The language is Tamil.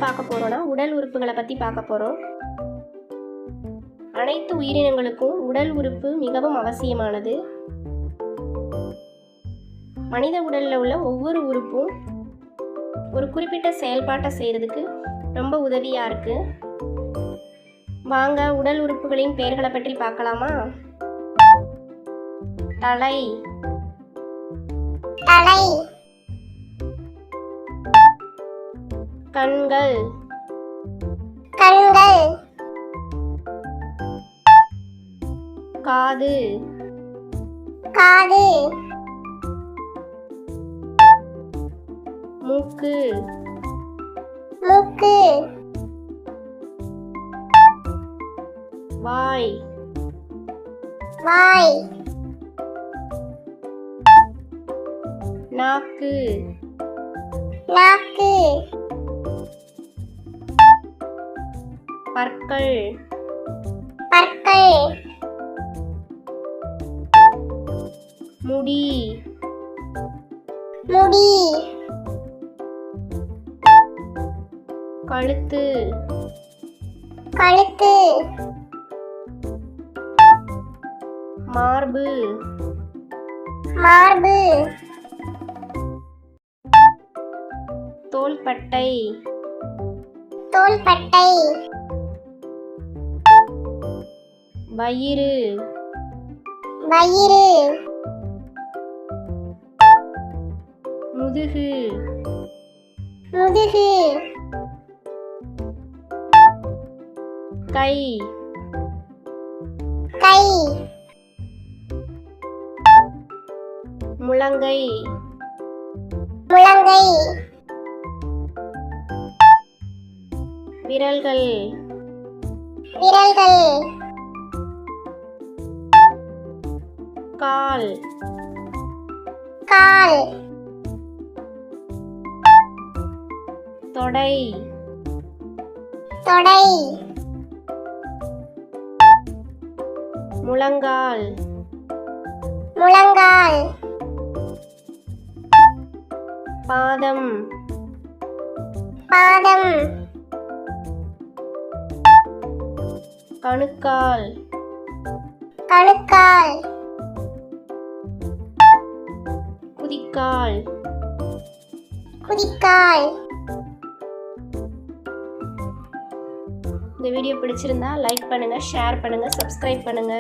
பார்க்க போகிறோன்னா உடல் உறுப்புகளை பற்றி பார்க்க போகிறோம். அனைத்து உயிரினங்களுக்கும் உடல் உறுப்பு மிகவும் அவசியமானது. மனித உடலில் உள்ள ஒவ்வொரு உறுப்பும் ஒரு குறிப்பிட்ட செயல்பாட்டை செய்கிறதுக்கு ரொம்ப உதவியாக இருக்குது. வாங்க உடல் உறுப்புகளின் பெயர்களை பற்றி பார்க்கலாமா? தலை, தலை, கண்கள், கண்கள், காது, காது, மூக்கு, மூக்கு, வாய், வாய், நாக்கு, நாக்கு, பற்கள், பற்கள், முடி, முடி, கழுத்து, கழுத்து, மார்பு, மார்பு, தோள்பட்டை, தோள்பட்டை, வயிறு, வயிறு, முதுகு, முதுகு, கை, கை, முழங்கை, முழங்கை, விரல்கள், விரல்கள், கால், கால், தொடை, தொடை, முழங்கால், முழங்கால், பாதம், பாதம், கணுக்கால், கணுக்கால், குதிக்கால். குதிக்கால். இந்த வீடியோ பிடிச்சிருந்தா லைக் பண்ணுங்க, ஷேர் பண்ணுங்க, சப்ஸ்கிரைப் பண்ணுங்க.